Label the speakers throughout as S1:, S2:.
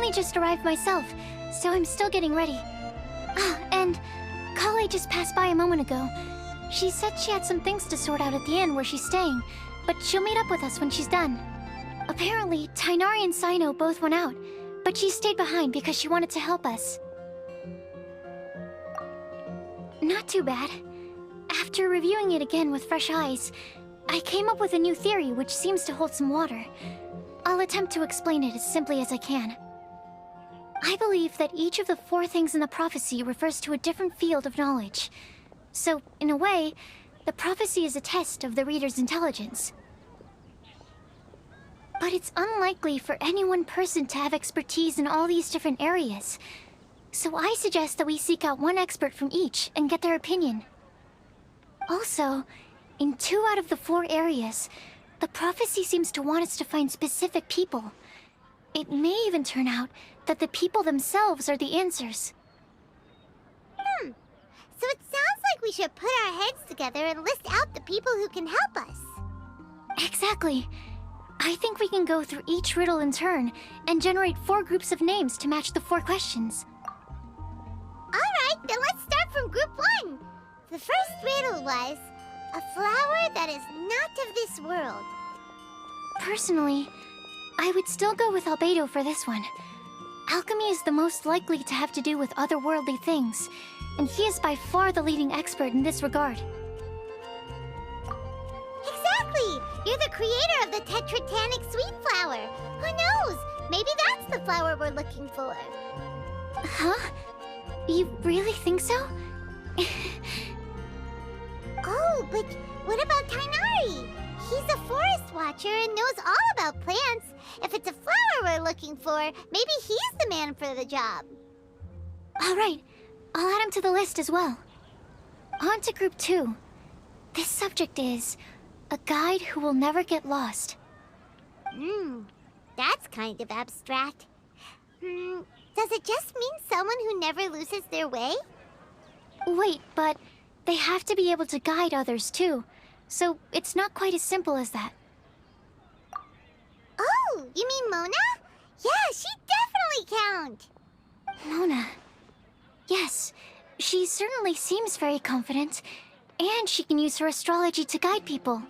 S1: only just arrived myself, so I'm still getting ready. Ah, and Kale just passed by a moment ago. She said she had some things to sort out at the inn where she's staying, but she'll meet up with us when she's done. Apparently, Tainari and Saino both went out, but she stayed behind because she wanted to help us. Not too bad. After reviewing it again with fresh eyes, I came up with a new theory which seems to hold some water. I'll attempt to explain it as simply as I can. I believe that each of the 4 things in the prophecy refers to a different field of knowledge. So, in a way, the prophecy is a test of the reader's intelligence. But it's unlikely for any one person to have expertise in all these different areas. So I suggest that we seek out one expert from each and get their opinion. Also, in 2 out of the 4 areas, the prophecy seems to want us to find specific people. It may even turn out that the people themselves are the answers.
S2: So it sounds like we should put our heads together and list out the people who can help us.
S1: Exactly. I think we can go through each riddle in turn and generate 4 groups of names to match the 4 questions.
S2: Alright, then let's start from group 1. The first riddle was, a flower that is not of this world.
S1: Personally, I would still go with Albedo for this one. Alchemy is the most likely to have to do with otherworldly things, and he is by far the leading expert in this regard.
S2: Exactly! You're the creator of the tetratanic sweet flower. Who knows? Maybe that's the flower we're looking for.
S1: Huh? You really think so?
S2: Oh, but what about Tainari? He's a forest watcher and knows all about plants. If it's a flower we're looking for, maybe he's the man for the job.
S1: All right, I'll add him to the list as well. On to group 2. This subject is a guide who will never get lost.
S2: That's kind of abstract. Does it just mean someone who never loses their way?
S1: Wait, but they have to be able to guide others too, so it's not quite as simple as that.
S2: Oh, you mean Mona? Yeah, she definitely count.
S1: Mona. Yes, she certainly seems very confident, and she can use her astrology to guide people.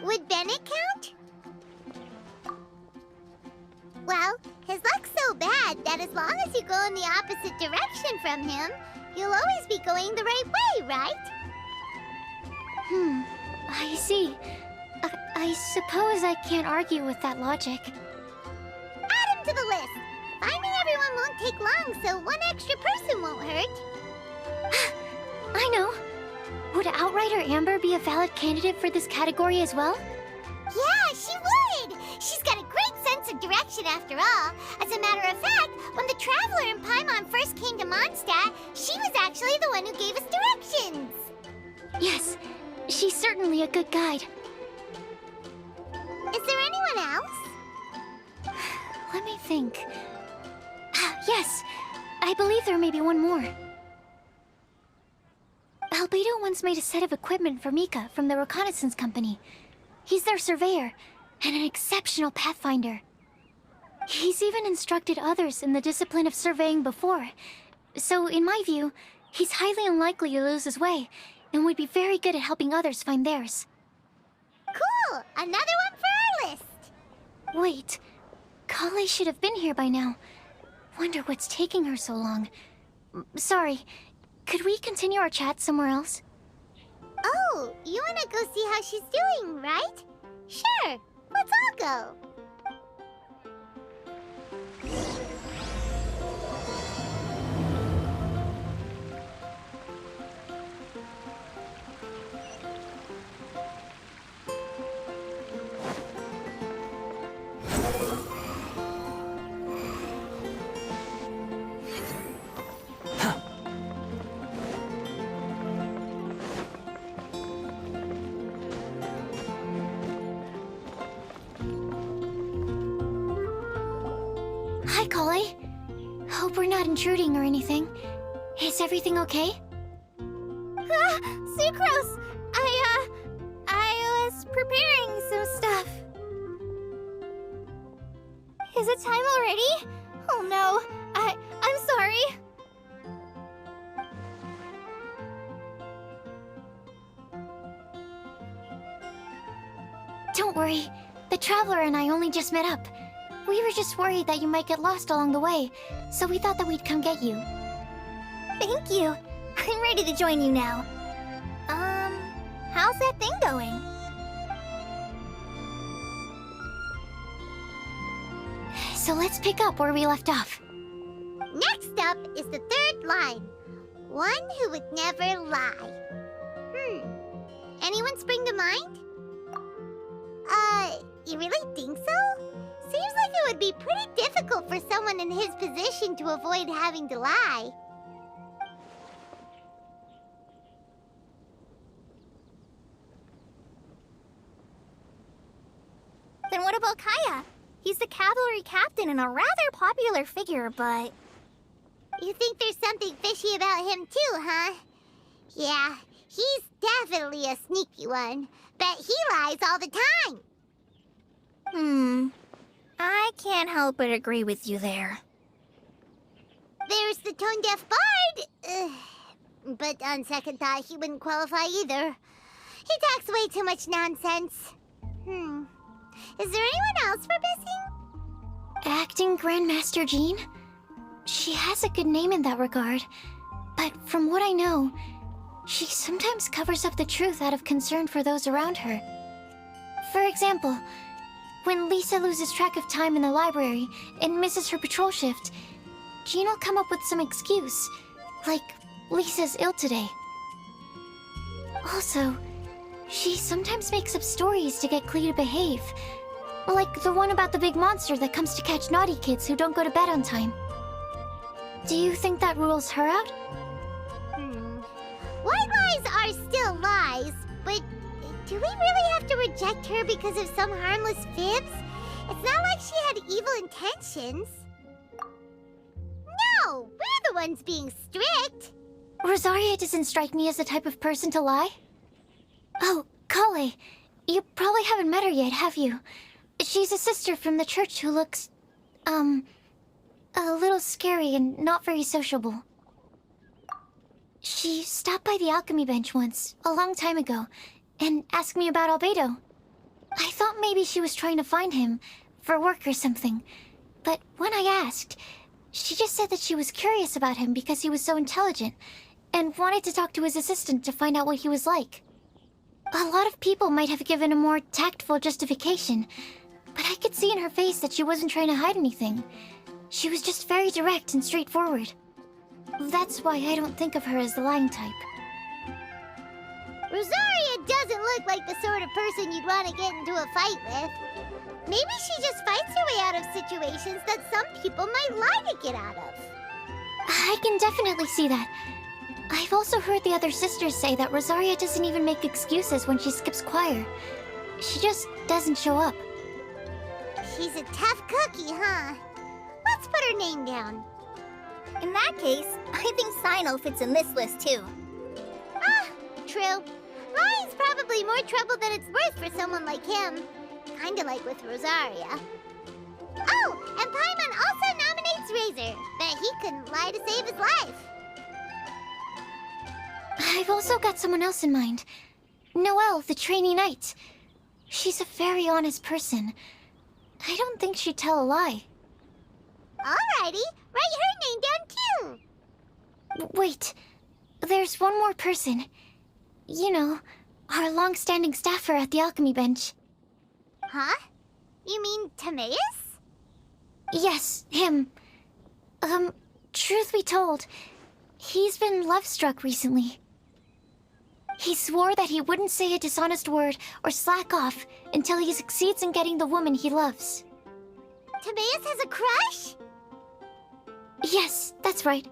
S2: Would Bennett count? Well, his luck's so bad that as long as you go in the opposite direction from him, you'll always be going the right way, right?
S1: I see. I suppose I can't argue with that logic.
S2: Add him to the list. Finding everyone won't take long, so one extra person won't hurt.
S1: I know. Would Outrider Amber be a valid candidate for this category as well?
S2: Yeah, she would! She's got a great sense of direction after all. As a matter of fact, when the Traveler and Paimon first came to Mondstadt, she was actually the one who gave us directions.
S1: Yes, she's certainly a good guide.
S2: Is there anyone else?
S1: Let me think. Yes, I believe there may be one more. Albedo once made a set of equipment for Mika from the reconnaissance company. He's their surveyor, and an exceptional pathfinder. He's even instructed others in the discipline of surveying before. So, in my view, he's highly unlikely to lose his way, and would be very good at helping others find theirs.
S2: Cool! Another one for our list!
S1: Wait, Kale should have been here by now. Wonder what's taking her so long. Sorry, could we continue our chat somewhere else?
S2: Oh, you wanna go see how she's doing, right? Sure, let's all go.
S1: Hi, Kale. Hope we're not intruding or anything. Is everything okay?
S2: Sucrose! I was preparing some stuff. Is it time already? Oh no, I'm sorry.
S1: Don't worry. The Traveler and I only just met up. We were just worried that you might get lost along the way, so we thought that we'd come get you.
S2: Thank you. I'm ready to join you now. How's that thing going?
S1: So let's pick up where we left off.
S2: Next up is the third line. One who would never lie. Anyone spring to mind? You really think so? Seems like it would be pretty difficult for someone in his position to avoid having to lie. Then what about Kaya? He's the cavalry captain and a rather popular figure, but... You think there's something fishy about him too, huh? Yeah, he's definitely a sneaky one. Bet he lies all the time. I can't help but agree with you there. There's the tone-deaf bard. But on second thought, he wouldn't qualify either. He talks way too much nonsense. Is there anyone else we're missing?
S1: Acting Grandmaster Jean? She has a good name in that regard. But from what I know, she sometimes covers up the truth out of concern for those around her. For example, when Lisa loses track of time in the library and misses her patrol shift, Jean will come up with some excuse, like Lisa's ill today. Also, she sometimes makes up stories to get Klee to behave, like the one about the big monster that comes to catch naughty kids who don't go to bed on time. Do you think that rules her out?
S2: White lies are still lies, but do we really have to reject her because of some harmless fibs? It's not like she had evil intentions. No, we're the ones being strict.
S1: Rosaria doesn't strike me as the type of person to lie. Oh, Kale, you probably haven't met her yet, have you? She's a sister from the church who looks, a little scary and not very sociable. She stopped by the alchemy bench once, a long time ago, and asked me about Albedo. I thought maybe she was trying to find him, for work or something. But when I asked, she just said that she was curious about him because he was so intelligent, and wanted to talk to his assistant to find out what he was like. A lot of people might have given a more tactful justification, but I could see in her face that she wasn't trying to hide anything. She was just very direct and straightforward. That's why I don't think of her as the lying type.
S2: Rosaria doesn't look like the sort of person you'd want to get into a fight with. Maybe she just fights her way out of situations that some people might lie to get out of.
S1: I can definitely see that. I've also heard the other sisters say that Rosaria doesn't even make excuses when she skips choir. She just doesn't show up.
S2: She's a tough cookie, huh? Let's put her name down. In that case, I think Sino fits in this list too. True. Lying's probably more trouble than it's worth for someone like him. Kinda like with Rosaria. Oh, and Paimon also nominates Razor. Bet he couldn't lie to save his life.
S1: I've also got someone else in mind. Noelle, the trainee knight. She's a very honest person. I don't think she'd tell a lie.
S2: Alrighty, write her name down too.
S1: Wait, there's one more person. You know, our long-standing staffer at the alchemy bench.
S2: Huh? You mean Timaeus?
S1: Yes, him. Truth be told, he's been love-struck recently. He swore that he wouldn't say a dishonest word or slack off until he succeeds in getting the woman he loves.
S2: Timaeus has a crush?
S1: Yes, that's right.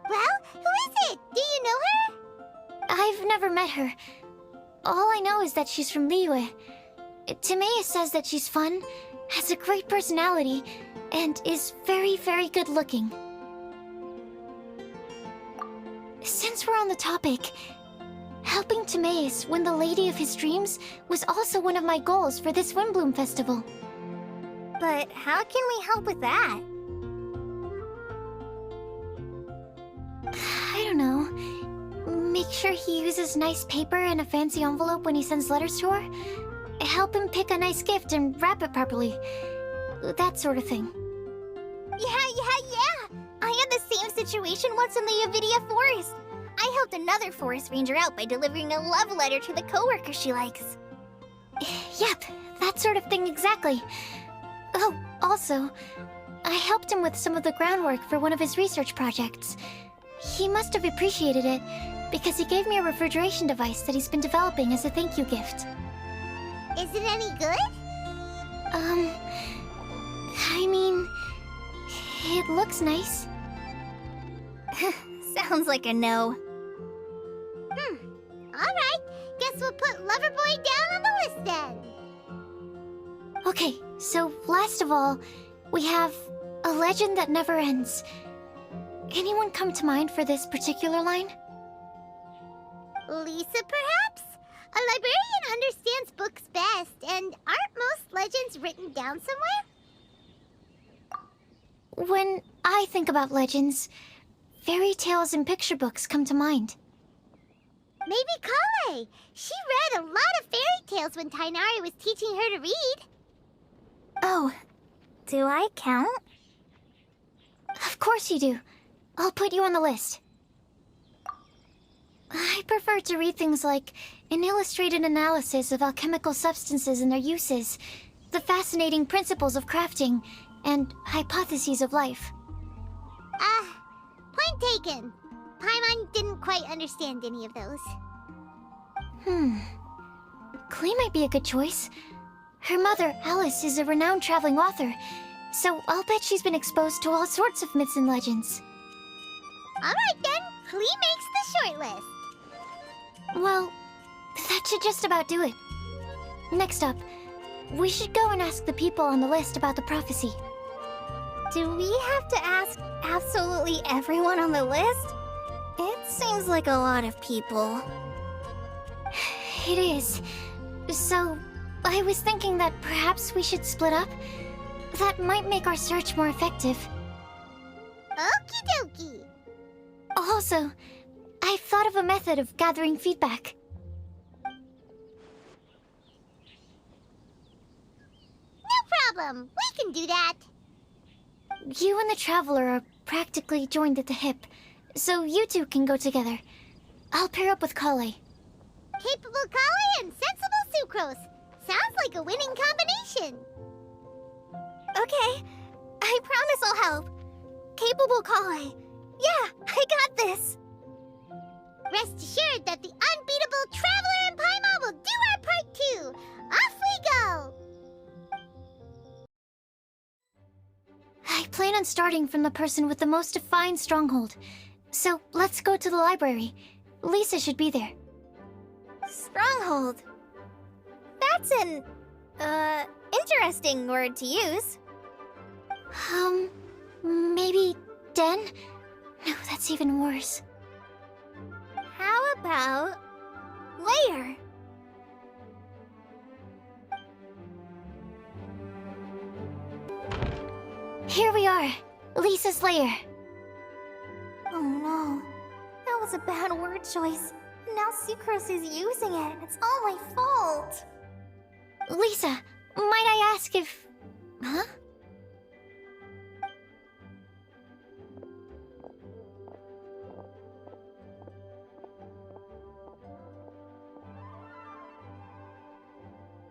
S2: Well, who is it? Do you know her?
S1: I've never met her. All I know is that she's from Liyue. Timaeus says that she's fun, has a great personality, and is very, very good looking. Since we're on the topic, helping Timaeus win the lady of his dreams was also one of my goals for this Windblume Festival.
S2: But how can we help with that?
S1: make sure he uses nice paper and a fancy envelope when he sends letters to her. Help him pick a nice gift and wrap it properly. That sort of thing.
S2: Yeah! I had the same situation once in the Avidia Forest. I helped another forest ranger out by delivering a love letter to the coworker she likes.
S1: Yep, that sort of thing exactly. Oh, also, I helped him with some of the groundwork for one of his research projects. He must have appreciated it, because he gave me a refrigeration device that he's been developing as a thank you gift.
S2: Is it any good?
S1: I mean, it looks nice.
S2: Sounds like a no. Alright, guess we'll put Loverboy down on the list then.
S1: Okay, so last of all, we have a legend that never ends. Anyone come to mind for this particular line?
S2: Lisa, perhaps? A librarian understands books best, and aren't most legends written down somewhere?
S1: When I think about legends, fairy tales and picture books come to mind.
S2: Maybe Kale. She read a lot of fairy tales when Tainari was teaching her to read.
S1: Oh,
S2: Do I count?
S1: of course you do. I'll put you on the list. I prefer to read things like an illustrated analysis of alchemical substances and their uses, the fascinating principles of crafting, and hypotheses of life.
S2: Point taken. Paimon didn't quite understand any of those.
S1: Klee might be a good choice. Her mother, Alice, is a renowned traveling author, so I'll bet she's been exposed to all sorts of myths and legends.
S2: Alright then, Klee makes the short list.
S1: Well, that should just about do it. Next up, we should go and ask the people on the list about the prophecy.
S2: Do we have to ask absolutely everyone on the list? It seems like a lot of people.
S1: It is. So, I was thinking that perhaps we should split up. That might make our search more effective.
S2: Okie dokie.
S1: Also, I've thought of a method of gathering feedback.
S2: No problem. We can do that.
S1: You and the Traveler are practically joined at the hip, so you two can go together. I'll pair up with Kale.
S2: Capable Kale and sensible Sucrose. Sounds like a winning combination. Okay, I promise I'll help. Capable Kale. Yeah, I got this. Rest assured that the unbeatable Traveler and Paimon will do our part too. Off we go.
S1: I plan on starting from the person with the most defined stronghold. So let's go to the library. Lisa should be there.
S2: Stronghold. That's an, interesting word to use.
S1: Maybe den? No, that's even worse.
S2: How about layer?
S1: Here we are, Lisa's lair.
S2: Oh no, that was a bad word choice. Now Sucrose is using it. It's all my fault.
S1: Lisa, might I ask if... Huh?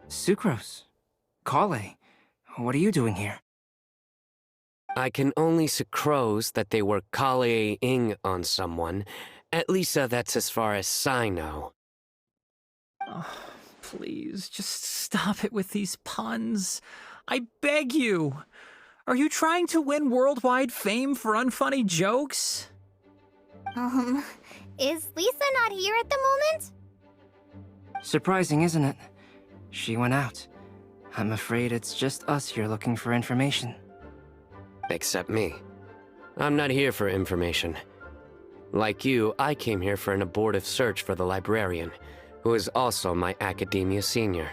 S3: Sucrose. Kale. What are you doing here?
S4: I can only sucrose that they were Kale-ing on someone. At least that's as far as I know.
S5: Oh, please, just stop it with these puns. I beg you. Are you trying to win worldwide fame for unfunny jokes?
S2: Is Lisa not here at the moment?
S3: Surprising, isn't it? She went out. I'm afraid it's just us here looking for information.
S4: Except me. I'm not here for information. Like you, I came here for an abortive search for the librarian, who is also my academia senior.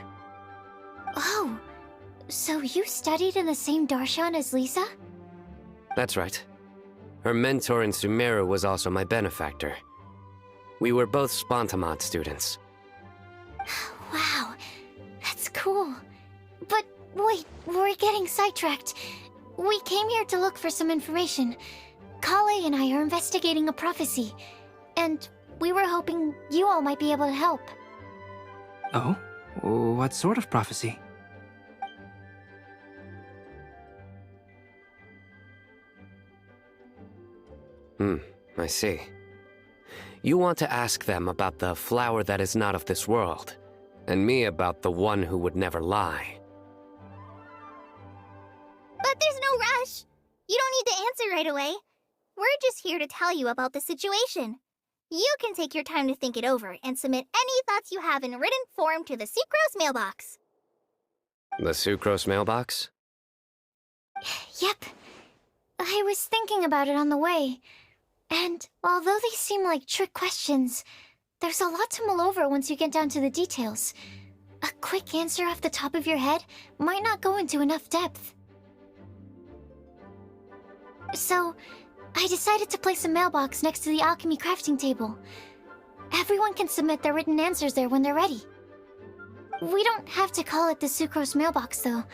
S1: Oh, so you studied in the same darshan as Lisa?
S4: That's right. Her mentor in Sumeru was also my benefactor. We were both Spontamod students.
S1: Wow, that's cool. But wait, we're getting sidetracked. We came here to look for some information. Kale and I are investigating a prophecy, and we were hoping you all might be able to help.
S3: Oh? What sort of prophecy?
S4: I see. You want to ask them about the flower that is not of this world, and me about the one who would never lie.
S2: But there's no rush. You don't need to answer right away. We're just here to tell you about the situation. You can take your time to think it over and submit any thoughts you have in written form to the Sucrose mailbox.
S4: The Sucrose mailbox?
S1: Yep. I was thinking about it on the way. And although they seem like trick questions, there's a lot to mull over once you get down to the details. A quick answer off the top of your head might not go into enough depth. So, I decided to place a mailbox next to the alchemy crafting table. Everyone can submit their written answers there when they're ready. We don't have to call it the Sucrose mailbox, though.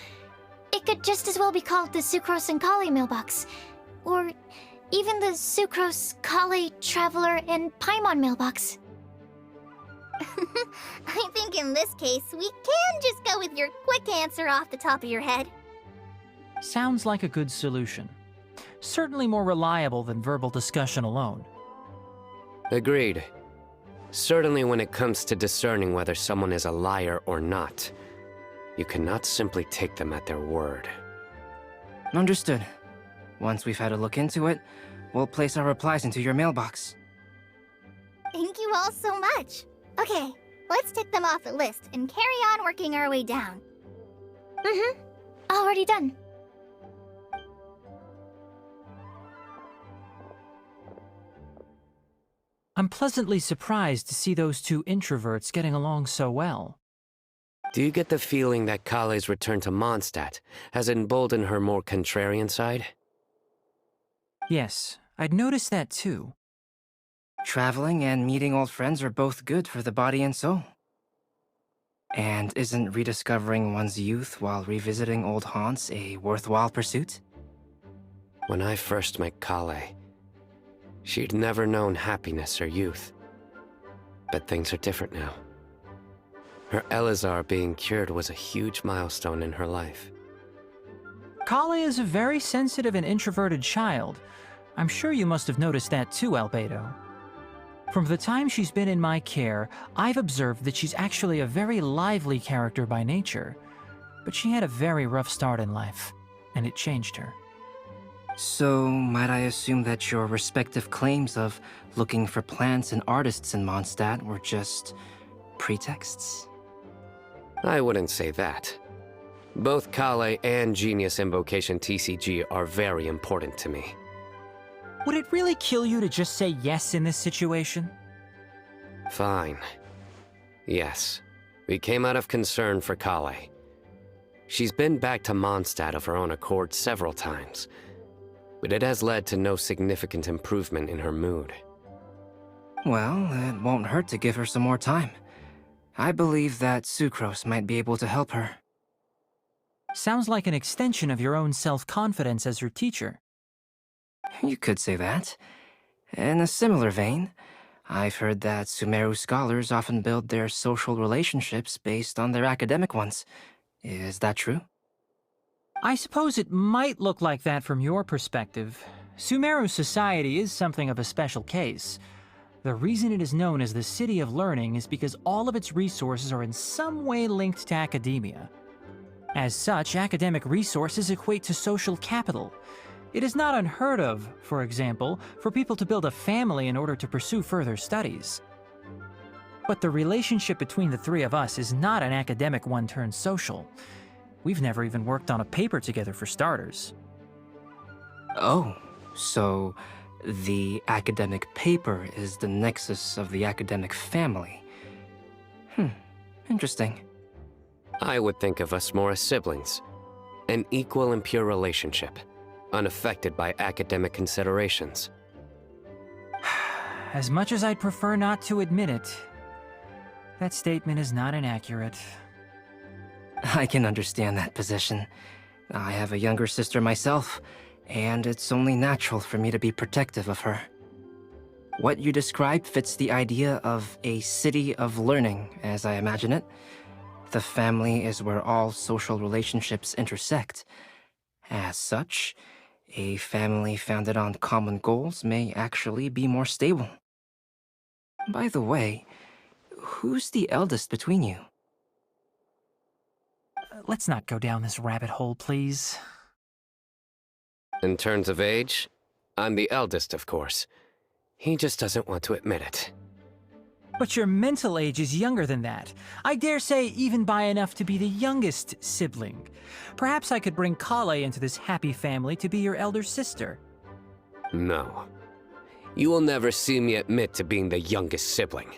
S1: It could just as well be called the Sucrose and Kale mailbox. Or even the Sucrose, Kale, Traveler, and Paimon mailbox.
S2: I think in this case, we can just go with your quick answer off the top of your head.
S5: Sounds like a good solution. Certainly more reliable than verbal discussion alone.
S4: Agreed. Certainly when it comes to discerning whether someone is a liar or not, you cannot simply take them at their word.
S3: Understood. Once we've had a look into it, we'll place our replies into your mailbox.
S2: Thank you all so much. Okay, let's tick them off the list and carry on working our way down.
S1: Already done.
S5: I'm pleasantly surprised to see those two introverts getting along so well.
S4: Do you get the feeling that Kale's return to Mondstadt has emboldened her more contrarian side?
S5: Yes, I'd noticed that too.
S3: Traveling and meeting old friends are both good for the body and soul. And isn't rediscovering one's youth while revisiting old haunts a worthwhile pursuit?
S4: When I first met Kale, she'd never known happiness or youth. But things are different now. Her Elazar being cured was a huge milestone in her life.
S5: Kale is a very sensitive and introverted child. I'm sure you must have noticed that too, Albedo. From the time she's been in my care, I've observed that she's actually a very lively character by nature. But she had a very rough start in life, and it changed her.
S3: So, might I assume that your respective claims of looking for plants and artists in Mondstadt were just pretexts?
S4: I wouldn't say that. Both Kale and Genius Invocation TCG are very important to me.
S5: Would it really kill you to just say yes in this situation?
S4: Fine. Yes. We came out of concern for Kale. She's been back to Mondstadt of her own accord several times, but it has led to no significant improvement in her mood.
S3: Well, it won't hurt to give her some more time. I believe that Sucrose might be able to help her.
S5: Sounds like an extension of your own self-confidence as her teacher.
S3: You could say that. In a similar vein, I've heard that Sumeru scholars often build their social relationships based on their academic ones. Is that true?
S5: I suppose it might look like that from your perspective. Sumeru society is something of a special case. The reason it is known as the City of Learning is because all of its resources are in some way linked to academia. As such, academic resources equate to social capital. It is not unheard of, for example, for people to build a family in order to pursue further studies. But the relationship between the three of us is not an academic one turned social. We've never even worked on a paper together for starters.
S3: Oh, so the academic paper is the nexus of the academic family. Interesting.
S4: I would think of us more as siblings. An equal and pure relationship, unaffected by academic considerations.
S5: As much as I'd prefer not to admit it, that statement is not inaccurate.
S3: I can understand that position. I have a younger sister myself, and it's only natural for me to be protective of her. What you described fits the idea of a city of learning, as I imagine it. The family is where all social relationships intersect. As such, a family founded on common goals may actually be more stable. By the way, who's the eldest between you?
S5: Let's not go down this rabbit hole, please.
S4: In terms of age, I'm the eldest, of course. He just doesn't want to admit it.
S5: But your mental age is younger than that. I dare say even by enough to be the youngest sibling. Perhaps I could bring Kale into this happy family to be your elder sister.
S4: No. You will never see me admit to being the youngest sibling.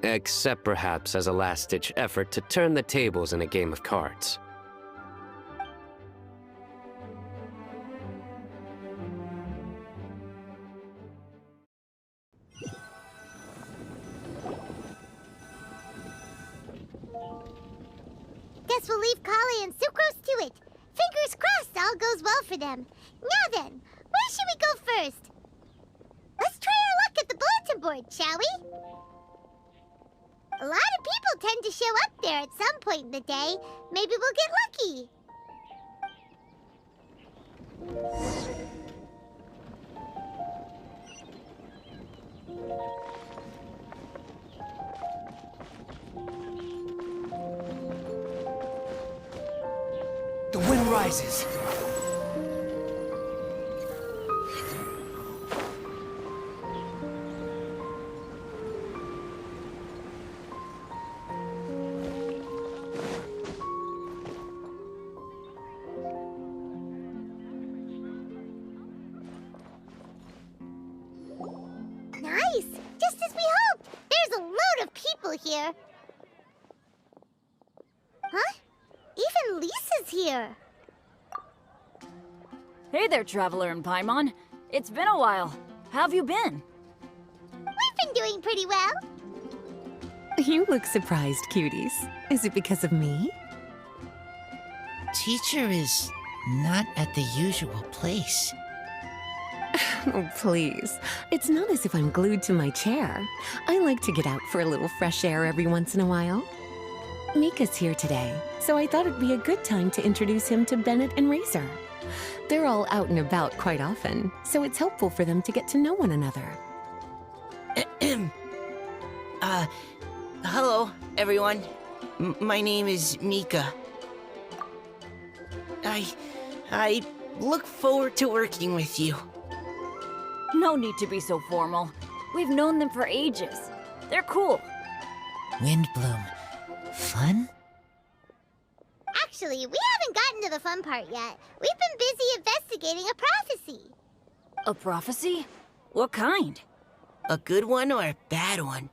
S4: Except perhaps as a last-ditch effort to turn the tables in a game of cards.
S2: Guess we'll leave Kale and Sucrose to it. Fingers crossed all goes well for them. Now then, where should we go first? Let's try our luck at the bulletin board, shall we? A lot of people tend to show up there at some point in the day. Maybe we'll get lucky.
S6: The wind rises.
S2: Nice! Just as we hoped! There's a load of people here. Huh? Even Lisa's here.
S7: Hey there, Traveler and Paimon. It's been a while. How have you been?
S2: We've been doing pretty well.
S8: You look surprised, cuties. Is it because of me?
S6: Teacher is not at the usual place.
S8: Oh, please. It's not as if I'm glued to my chair. I like to get out for a little fresh air every once in a while. Mika's here today, so I thought it'd be a good time to introduce him to Bennett and Razor. They're all out and about quite often, so it's helpful for them to get to know one another.
S6: Hello, everyone. My name is Mika. I look forward to working with you.
S7: No need to be so formal. We've known them for ages. They're cool.
S6: Windblume. Fun?
S2: Actually, we haven't gotten to the fun part yet. We've been busy investigating a prophecy.
S7: A prophecy? What kind?
S6: A good one or a bad one?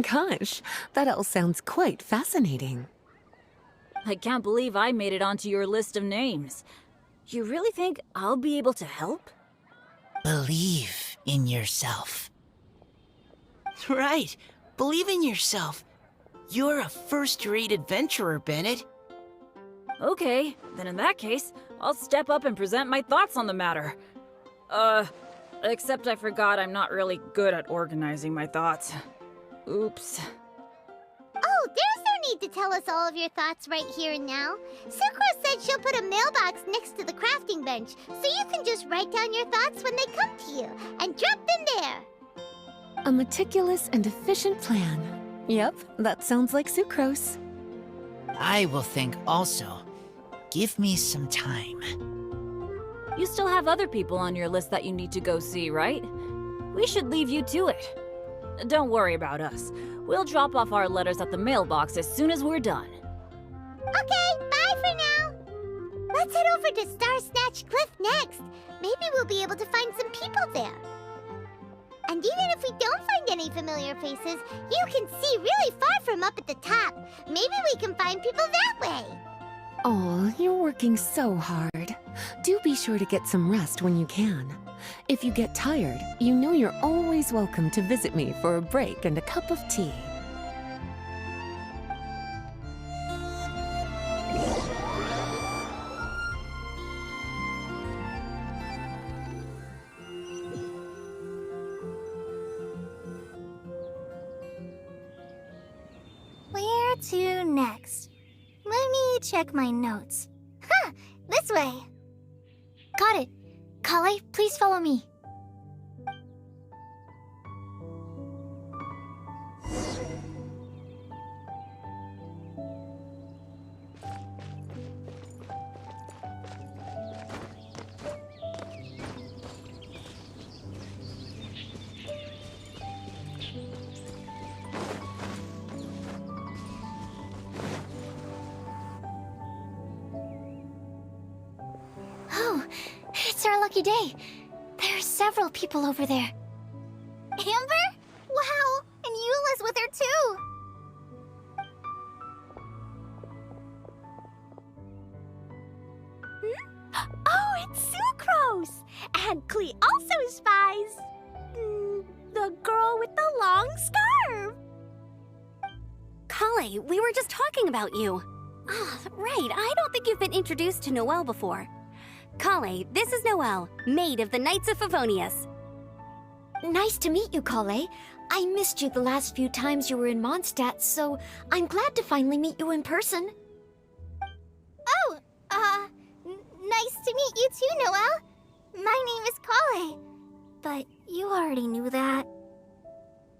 S8: Gosh, that all sounds quite fascinating.
S7: I can't believe I made it onto your list of names. You really think I'll be able to help?
S6: Believe in yourself. Right. Believe in yourself. You're a first-rate adventurer, Bennett.
S7: Okay, then in that case, I'll step up and present my thoughts on the matter. Except I forgot I'm not really good at organizing my thoughts. Oops.
S2: Oh, there's no need to tell us all of your thoughts right here and now. Sucrose said she'll put a mailbox next to the crafting bench, so you can just write down your thoughts when they come to you, and drop them there.
S8: A meticulous and efficient plan. Yep, that sounds like Sucrose.
S6: I will think also. Give me some time.
S7: You still have other people on your list that you need to go see, right? We should leave you to it. Don't worry about us. We'll drop off our letters at the mailbox as soon as we're done.
S2: Okay, bye for now. Let's head over to Star Snatch Cliff next. Maybe we'll be able to find some people there. And even if we don't find any familiar faces, you can see really far from up at the top. Maybe we can find people that way.
S8: Oh, you're working so hard. Do be sure to get some rest when you can. If you get tired, you know you're always welcome to visit me for a break and a cup of tea.
S2: Where to next? Let me check my notes. Huh, this way.
S1: Got it. Kale, please follow me. Oh, it's our lucky day. There are several people over there.
S2: Amber? Wow, and Eula's with her too. Oh, it's Sucrose! And Klee also spies. The girl with the long scarf.
S9: Kale, we were just talking about you. Ah, right, I don't think you've been introduced to Noelle before. Kale, this is Noelle, maid of the Knights of Favonius.
S1: Nice to meet you, Kale. I missed you the last few times you were in Mondstadt, so I'm glad to finally meet you in person.
S2: Oh, nice to meet you too, Noelle. My name is Kale. But you already knew that.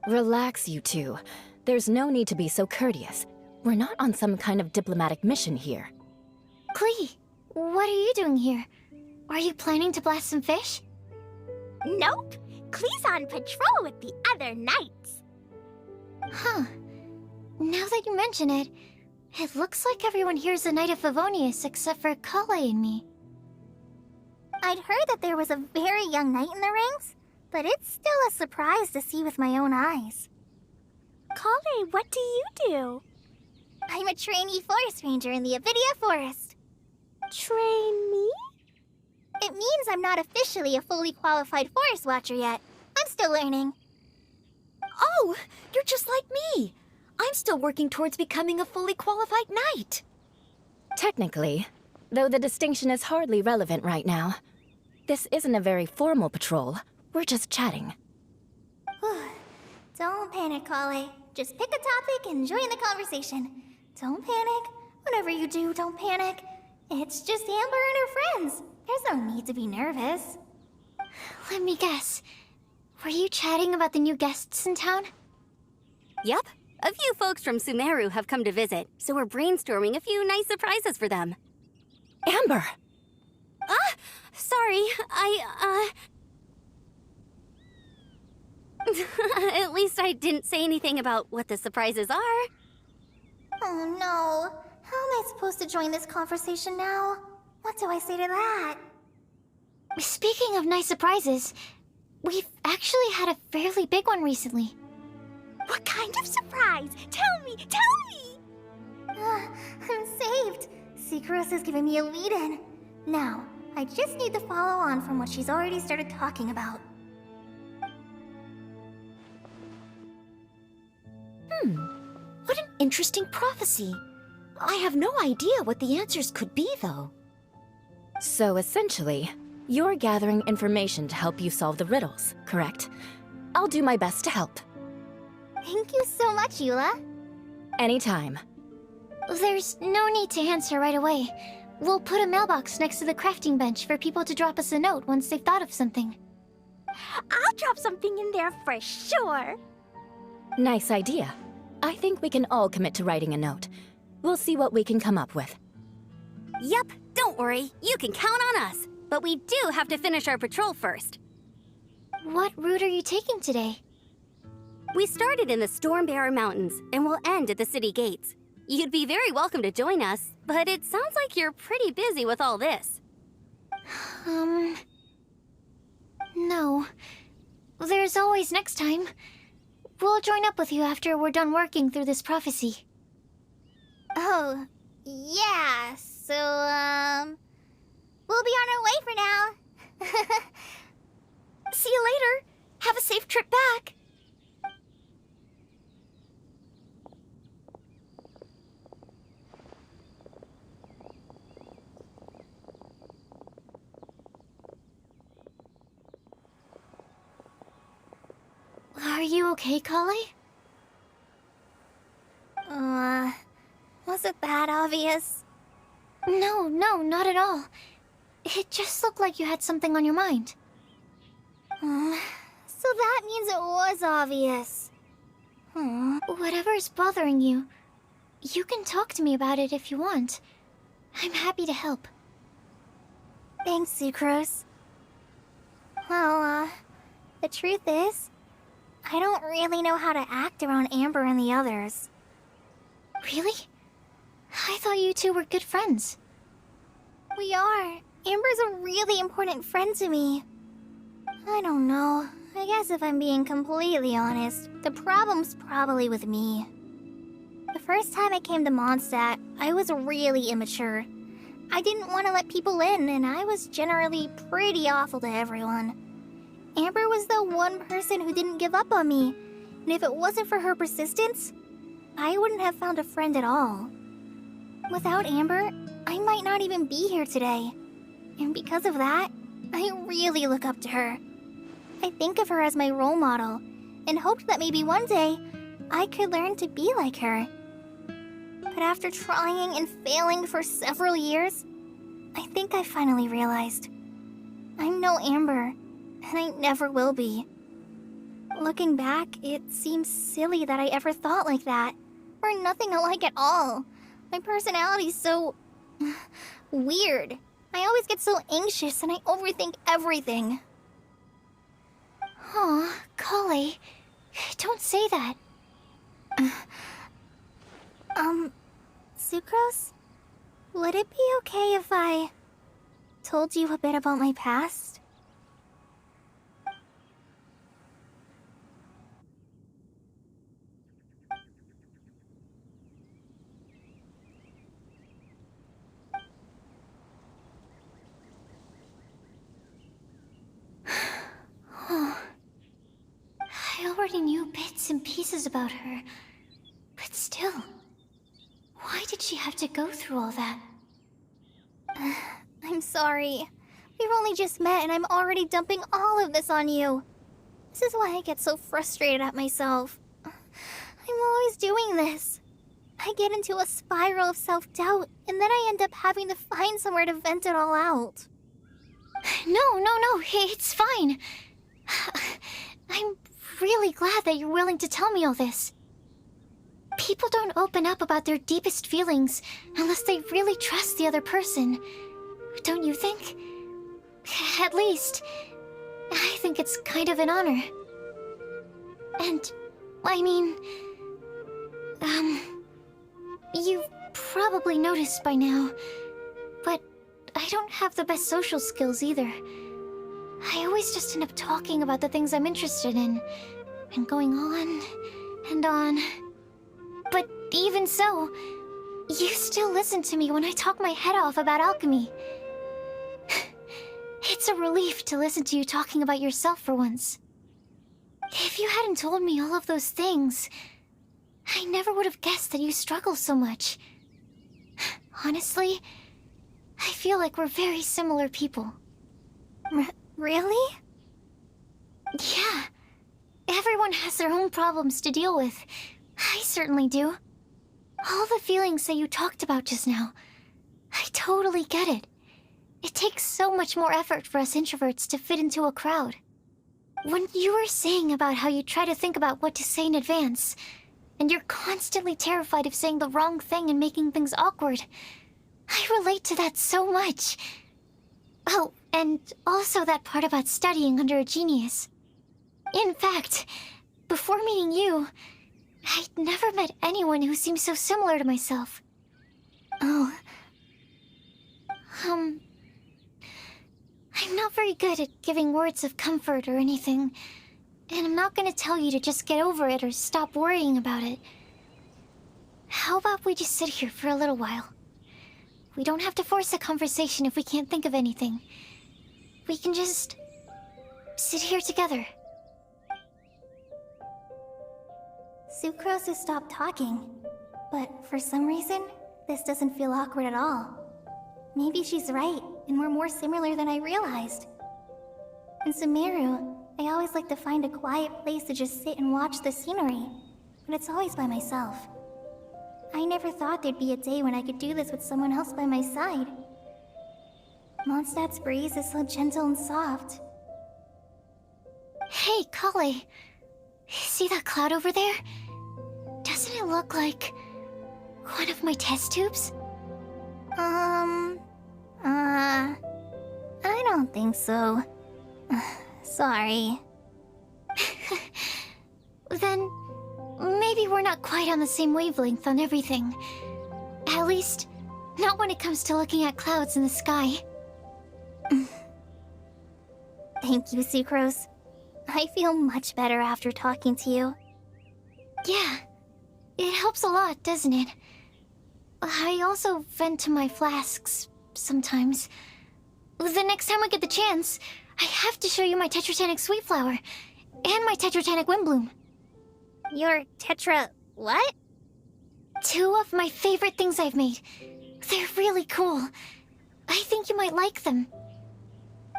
S10: Relax, you two. There's no need to be so courteous. We're not on some kind of diplomatic mission here.
S1: Klee, what are you doing here? Are you planning to blast some fish?
S2: Nope. Klee's on patrol with the other knights.
S1: Huh. Now that you mention it, it looks like everyone here's a Knight of Favonius except for Kale and me.
S2: I'd heard that there was a very young knight in the ranks, but it's still a surprise to see with my own eyes. Kale, what do you do? I'm a trainee forest ranger in the Avidia Forest. Trainee? It means I'm not officially a fully qualified forest watcher yet. I'm still learning.
S1: Oh, you're just like me. I'm still working towards becoming a fully qualified knight.
S10: Technically, though the distinction is hardly relevant right now. This isn't a very formal patrol. We're just chatting.
S2: Don't panic, Kale. Just pick a topic and join the conversation. Don't panic. Whatever you do, don't panic. It's just Amber and her friends. There's no need to be nervous.
S1: Let me guess. Were you chatting about the new guests in town?
S9: Yep, a few folks from Sumeru have come to visit, so we're brainstorming a few nice surprises for them.
S10: Amber!
S9: Sorry, At least I didn't say anything about what the surprises are.
S2: Oh no. How am I supposed to join this conversation now? What do I say to that?
S1: Speaking of nice surprises, we've actually had a fairly big one recently.
S2: What kind of surprise? Tell me! I'm saved. Sucrose has given me a lead-in. Now, I just need to follow on from what she's already started talking about.
S1: What an interesting prophecy. I have no idea what the answers could be, though.
S10: So essentially, you're gathering information to help you solve the riddles, correct? I'll do my best to help.
S2: Thank you so much, Eula.
S10: Anytime.
S1: There's no need to answer right away. We'll put a mailbox next to the crafting bench for people to drop us a note once they've thought of something.
S2: I'll drop something in there for sure.
S10: Nice idea. I think we can all commit to writing a note. We'll see what we can come up with.
S9: Yep, don't worry, you can count on us. But we do have to finish our patrol first.
S1: What route are you taking today?
S9: We started in the Stormbearer Mountains, and we'll end at the city gates. You'd be very welcome to join us, but it sounds like you're pretty busy with all this.
S1: No. There's always next time. We'll join up with you after we're done working through this prophecy.
S2: Oh, yeah, So, we'll be on our way for now.
S10: See you later. Have a safe trip back.
S1: Are you okay, Kale?
S2: Was it that obvious?
S1: No, not at all. It just looked like you had something on your mind.
S2: So that means it was obvious.
S1: Whatever's bothering you, you can talk to me about it if you want. I'm happy to help.
S2: Thanks, Sucrose. Well, the truth is, I don't really know how to act around Amber and the others.
S1: Really? I thought you two were good friends.
S2: We are. Amber's a really important friend to me. I don't know. I guess if I'm being completely honest, the problem's probably with me. The first time I came to Mondstadt, I was really immature. I didn't want to let people in, and I was generally pretty awful to everyone. Amber was the one person who didn't give up on me, and if it wasn't for her persistence, I wouldn't have found a friend at all. Without Amber, I might not even be here today. And because of that, I really look up to her. I think of her as my role model, and hoped that maybe one day, I could learn to be like her. But after trying and failing for several years, I think I finally realized. I'm no Amber, and I never will be. Looking back, it seems silly that I ever thought like that. We're nothing alike at all. My personality's so... weird. I always get so anxious and I overthink everything.
S1: Aw, Kale, don't say that.
S2: Sucrose? Would it be okay if I told you a bit about my past?
S1: I already knew bits and pieces about her, but still, why did she have to go through all that?
S2: I'm sorry. We've only just met and I'm already dumping all of this on you. This is why I get so frustrated at myself. I'm always doing this. I get into a spiral of self-doubt, and then I end up having to find somewhere to vent it all out.
S1: No, it's fine. I'm really glad that you're willing to tell me all this. People don't open up about their deepest feelings unless they really trust the other person. Don't you think? At least, I think it's kind of an honor. And, I mean... you've probably noticed by now, but I don't have the best social skills either. I always just end up talking about the things I'm interested in, and going on and on. But even so, you still listen to me when I talk my head off about alchemy. It's a relief to listen to you talking about yourself for once. If you hadn't told me all of those things, I never would have guessed that you struggle so much. Honestly, I feel like we're very similar people.
S2: Really?
S1: Yeah. Everyone has their own problems to deal with. I certainly do. All the feelings that you talked about just now, I totally get it. It takes so much more effort for us introverts to fit into a crowd. When you were saying about how you try to think about what to say in advance, and you're constantly terrified of saying the wrong thing and making things awkward, I relate to that so much. Oh, and also that part about studying under a genius. In fact, before meeting you, I'd never met anyone who seemed so similar to myself.
S2: Oh.
S1: I'm not very good at giving words of comfort or anything, and I'm not gonna tell you to just get over it or stop worrying about it. How about we just sit here for a little while? We don't have to force a conversation if we can't think of anything. We can just sit here together.
S2: Sucrose has stopped talking, but for some reason, this doesn't feel awkward at all. Maybe she's right, and we're more similar than I realized. In Sumeru, I always like to find a quiet place to just sit and watch the scenery, but it's always by myself. I never thought there'd be a day when I could do this with someone else by my side. Mondstadt's breeze is so gentle and soft.
S1: Hey, Kale. See that cloud over there? Doesn't it look like one of my test tubes?
S2: I don't think so. Sorry.
S1: Then maybe we're not quite on the same wavelength on everything. At least, not when it comes to looking at clouds in the sky.
S2: Thank you, Sucrose. I feel much better after talking to you.
S1: Yeah, it helps a lot, doesn't it? I also vent to my flasks sometimes. The next time I get the chance, I have to show you my Tetratanic Sweet Flower and my Tetratanic Windblume.
S2: Your Tetra... what?
S1: Two of my favorite things I've made. They're really cool. I think you might like them.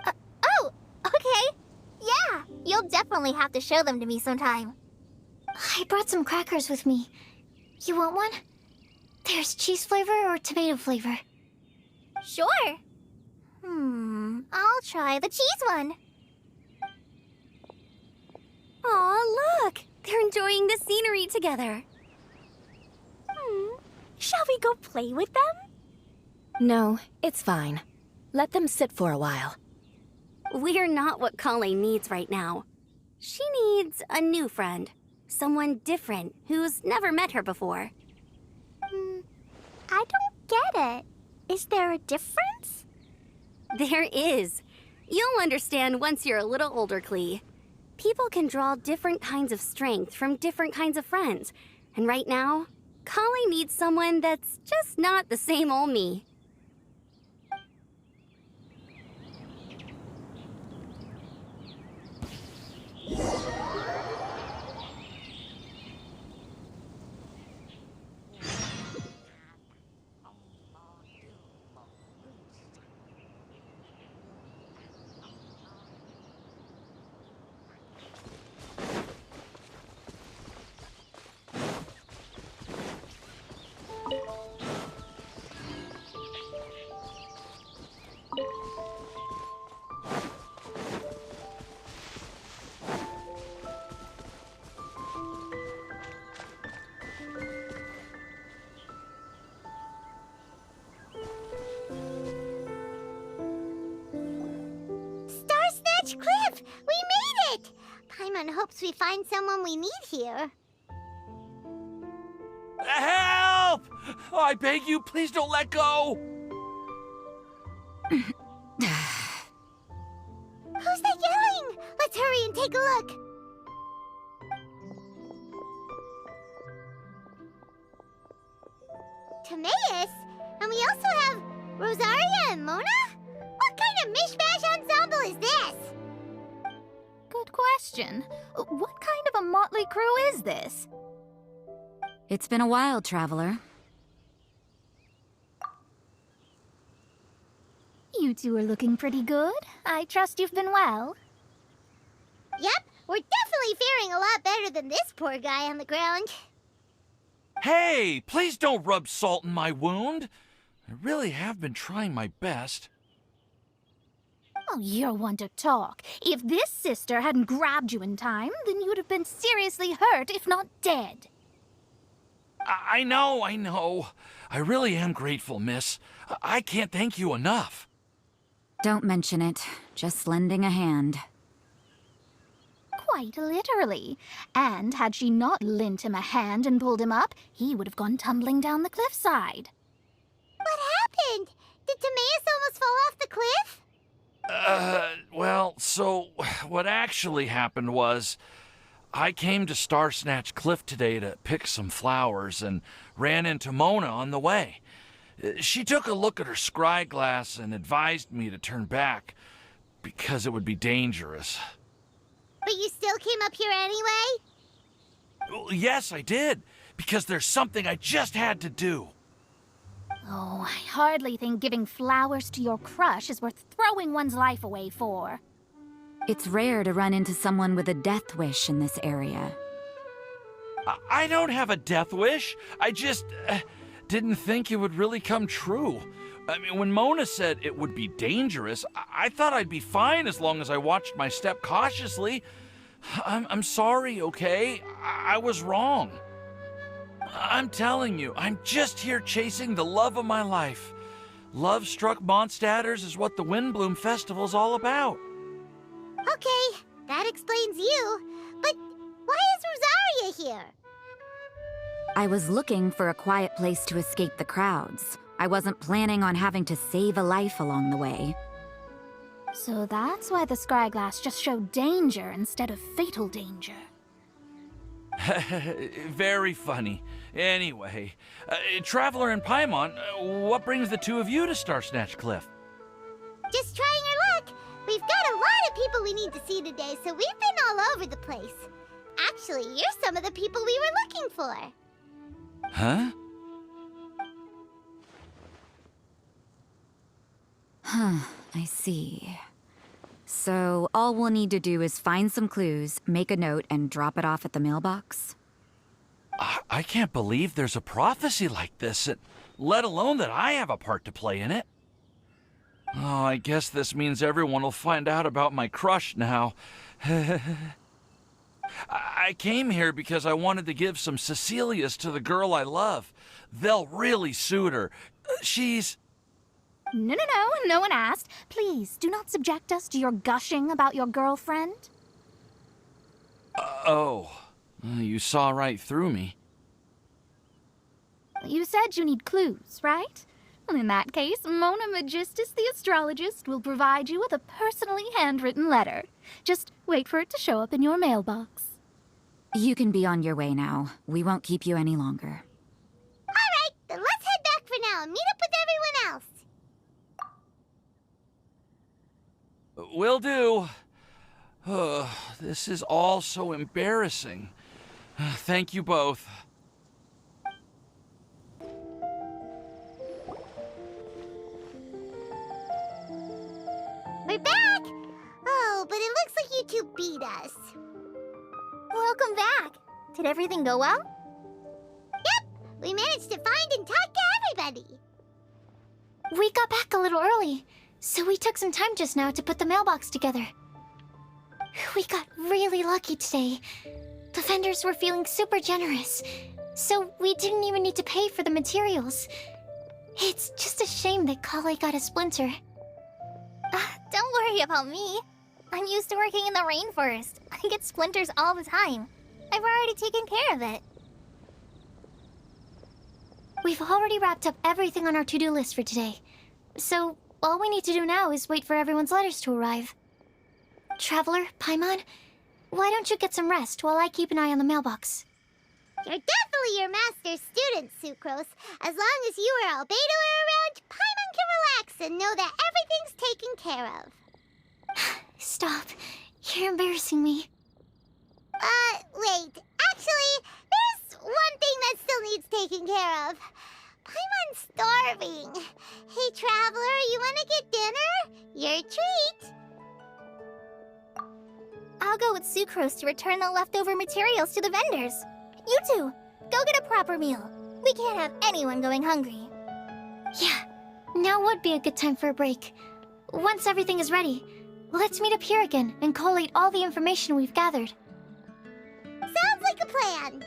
S2: Oh, okay. Yeah, you'll definitely have to show them to me sometime.
S1: I brought some crackers with me. You want one? There's cheese flavor or tomato flavor.
S2: Sure. I'll try the cheese one.
S9: Aw, look! They're enjoying the scenery together.
S2: Shall we go play with them?
S10: No, it's fine. Let them sit for a while.
S9: We're not what Kale needs right now. She needs a new friend. Someone different who's never met her before.
S2: I don't get it. Is there a difference?
S9: There is. You'll understand once you're a little older, Klee. People can draw different kinds of strength from different kinds of friends. And right now, Kale needs someone that's just not the same old me.
S2: Cliff! We made it! Paimon hopes we find someone we need here.
S11: Help! I beg you, please don't let go!
S2: Who's that yelling? Let's hurry and take a look. Timaeus? And we also have Rosaria and Mona? What kind of mishmash ensemble is this?
S12: Good question. What kind of a motley crew is this?
S7: It's been a while, Traveler.
S12: You two are looking pretty good. I trust you've been well.
S2: Yep, we're definitely faring a lot better than this poor guy on the ground.
S11: Hey, please don't rub salt in my wound. I really have been trying my best.
S12: Oh, you're one to talk. If this sister hadn't grabbed you in time, then you'd have been seriously hurt, if not dead.
S11: I know. I really am grateful, miss. I can't thank you enough.
S7: Don't mention it. Just lending a hand.
S12: Quite literally. And had she not lent him a hand and pulled him up, he would have gone tumbling down the cliffside.
S2: What happened? Did Timaeus almost fall off the cliff?
S11: Well, so what actually happened was I came to Star Snatch Cliff today to pick some flowers and ran into Mona on the way. She took a look at her scry glass and advised me to turn back because it would be dangerous.
S2: But you still came up here anyway?
S11: Well, yes, I did, because there's something I just had to do.
S12: Oh, I hardly think giving flowers to your crush is worth throwing one's life away for.
S13: It's rare to run into someone with a death wish in this area.
S11: I don't have a death wish. I just didn't think it would really come true. I mean, when Mona said it would be dangerous, I thought I'd be fine as long as I watched my step cautiously. I'm sorry, okay? I was wrong. I'm telling you, I'm just here chasing the love of my life. Love-struck Mondstadters is what the Windblume Festival's all about.
S2: Okay, that explains you. But why is Rosaria here?
S13: I was looking for a quiet place to escape the crowds. I wasn't planning on having to save a life along the way.
S12: So that's why the scryglass just showed danger instead of fatal danger.
S11: Very funny. Anyway, Traveler and Paimon, what brings the two of you to Star Snatch Cliff?
S2: Just trying our luck. We've got a lot of people we need to see today, so we've been all over the place. Actually, you're some of the people we were looking for.
S11: Huh?
S13: I see. So all we'll need to do is find some clues, make a note, and drop it off at the mailbox?
S11: I can't believe there's a prophecy like this, let alone that I have a part to play in it. Oh, I guess this means everyone will find out about my crush now. I came here because I wanted to give some Cecilias to the girl I love. They'll really suit her. She's...
S12: No one asked. Please, do not subject us to your gushing about your girlfriend.
S11: You saw right through me.
S12: You said you need clues, right? Well, in that case, Mona Magistus the astrologist will provide you with a personally handwritten letter. Just wait for it to show up in your mailbox.
S13: You can be on your way now. We won't keep you any longer.
S2: All right, then let's head back for now and meet up with everyone else.
S11: Will do. This is all so embarrassing. Thank you both.
S2: We're back! Oh, but it looks like you two beat us. Welcome back. Did everything go well? Yep, we managed to find and talk to everybody.
S1: We got back a little early, so we took some time just now to put the mailbox together. We got really lucky today. The vendors were feeling super generous, so we didn't even need to pay for the materials. It's just a shame that Kale got a splinter.
S2: Don't worry about me. I'm used to working in the rainforest. I get splinters all the time. I've already taken care of it.
S1: We've already wrapped up everything on our to-do list for today. So, all we need to do now is wait for everyone's letters to arrive. Traveler, Paimon, why don't you get some rest while I keep an eye on the mailbox?
S2: You're definitely your master's student, Sucrose. As long as you or Albedo are around, Paimon can relax and know that everything's taken care of.
S1: Stop. You're embarrassing me.
S2: Wait. Actually, there's one thing that still needs taking care of. Paimon's starving. Hey, Traveler, you want to get dinner? Your treat. I'll go with Sucrose to return the leftover materials to the vendors. You two, go get a proper meal. We can't have anyone going hungry.
S1: Yeah, now would be a good time for a break. Once everything is ready, let's meet up here again and collate all the information we've gathered.
S2: Sounds like a plan.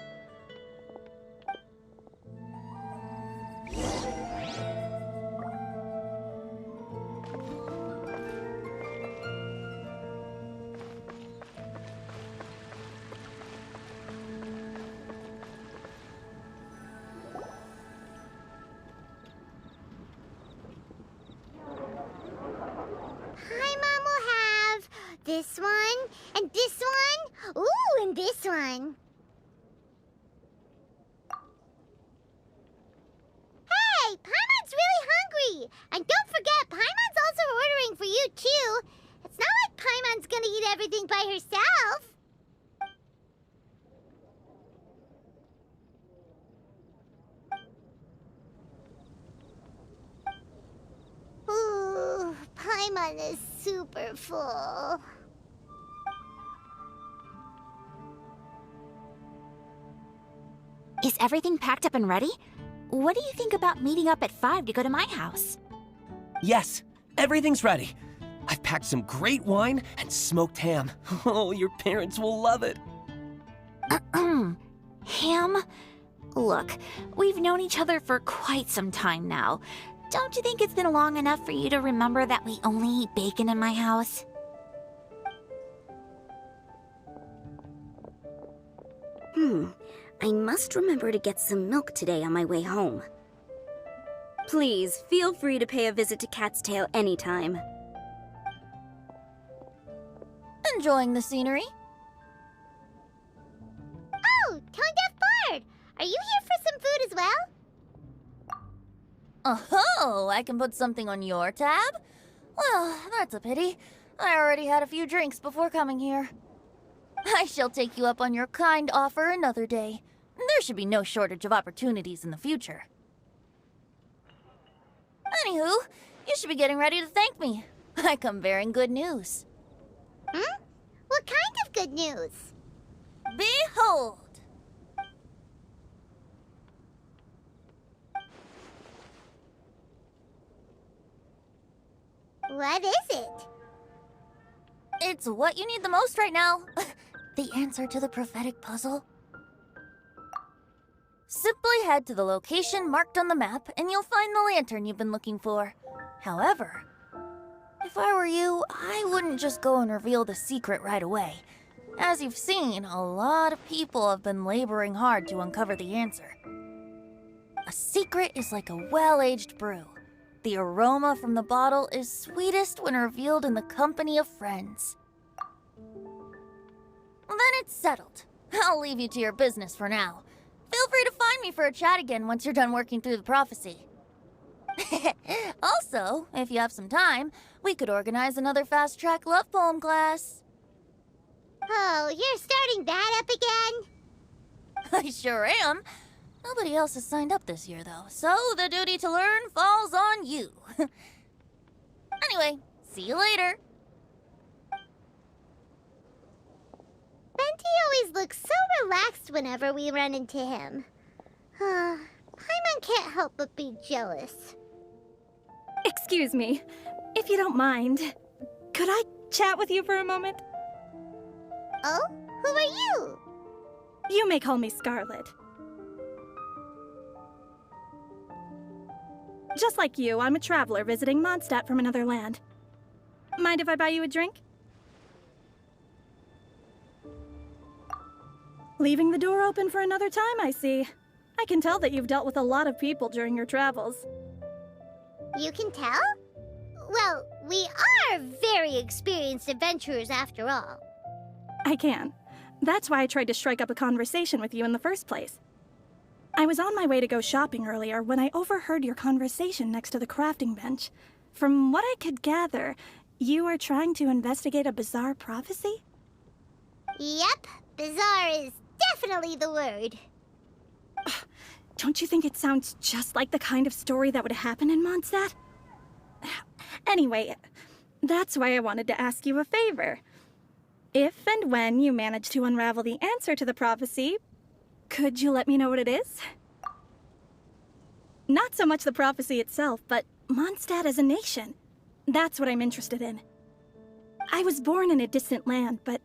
S2: Paimon will have this one, and this one, ooh, and this one. Hey, Paimon's hurry! And don't forget, Paimon's also ordering for you, too. It's not like Paimon's gonna eat everything by herself. Ooh, Paimon is super full.
S14: Is everything packed up and ready? What do you think about meeting up at 5 to go to my house?
S15: Yes, everything's ready. I've packed some great wine and smoked ham. Oh, your parents will love it.
S14: Ham? Look, we've known each other for quite some time now. Don't you think it's been long enough for you to remember that we only eat bacon in my house?
S9: I must remember to get some milk today on my way home. Please, feel free to pay a visit to Cat's Tail anytime.
S7: Enjoying the scenery?
S2: Oh, Tone Deaf Bard! Are you here for some food as well?
S7: Oh, I can put something on your tab? Well, that's a pity. I already had a few drinks before coming here. I shall take you up on your kind offer another day. There should be no shortage of opportunities in the future. Anywho, you should be getting ready to thank me. I come bearing good news.
S2: What kind of good news?
S7: Behold!
S2: What is it?
S7: It's what you need the most right now. The answer to the prophetic puzzle. Simply head to the location marked on the map and you'll find the lantern you've been looking for. However, if I were you, I wouldn't just go and reveal the secret right away. As you've seen, a lot of people have been laboring hard to uncover the answer. A secret is like a well-aged brew. The aroma from the bottle is sweetest when revealed in the company of friends. Then it's settled. I'll leave you to your business for now. Feel free to find me for a chat again once you're done working through the prophecy. Also, if you have some time, we could organize another fast-track love poem class.
S2: Oh, you're starting that up again?
S7: I sure am. Nobody else has signed up this year, though, so the duty to learn falls on you. Anyway, see you later.
S2: Venti always looks so relaxed whenever we run into him. Paimon can't help but be jealous.
S16: Excuse me, if you don't mind, could I chat with you for a moment?
S2: Oh? Who are you?
S16: You may call me Scarlet. Just like you, I'm a traveler visiting Mondstadt from another land. Mind if I buy you a drink? Leaving the door open for another time, I see. I can tell that you've dealt with a lot of people during your travels.
S2: You can tell? Well, we are very experienced adventurers after all.
S16: I can. That's why I tried to strike up a conversation with you in the first place. I was on my way to go shopping earlier when I overheard your conversation next to the crafting bench. From what I could gather, you are trying to investigate a bizarre prophecy?
S2: Yep, bizarre is definitely the word.
S16: Don't you think it sounds just like the kind of story that would happen in Mondstadt? Anyway, that's why I wanted to ask you a favor. If and when you manage to unravel the answer to the prophecy, could you let me know what it is? Not so much the prophecy itself, but Mondstadt as a nation. That's what I'm interested in. I was born in a distant land, but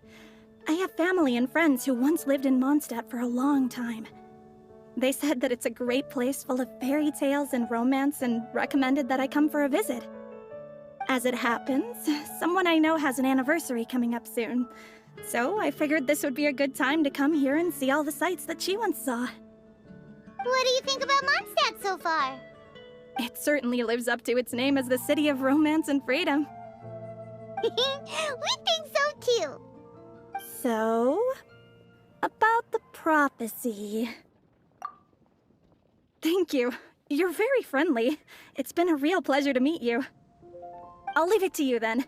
S16: I have family and friends who once lived in Mondstadt for a long time. They said that it's a great place full of fairy tales and romance and recommended that I come for a visit. As it happens, someone I know has an anniversary coming up soon. So I figured this would be a good time to come here and see all the sights that she once saw.
S2: What do you think about Mondstadt so far?
S16: It certainly lives up to its name as the city of romance and freedom.
S2: We think so too.
S16: So, about the prophecy. Thank you. You're very friendly. It's been a real pleasure to meet you. I'll leave it to you then.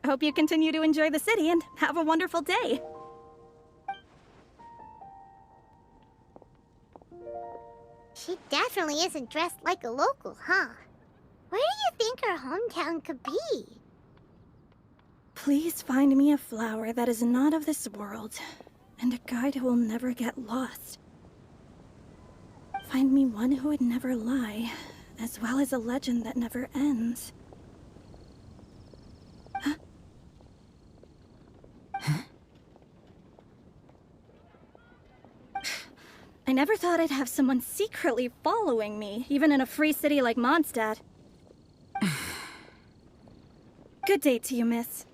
S16: I hope you continue to enjoy the city and have a wonderful day.
S2: She definitely isn't dressed like a local, huh? Where do you think her hometown could be?
S16: Please find me a flower that is not of this world, and a guide who will never get lost. Find me one who would never lie, as well as a legend that never ends. Huh? I never thought I'd have someone secretly following me, even in a free city like Mondstadt. Good day to you, miss.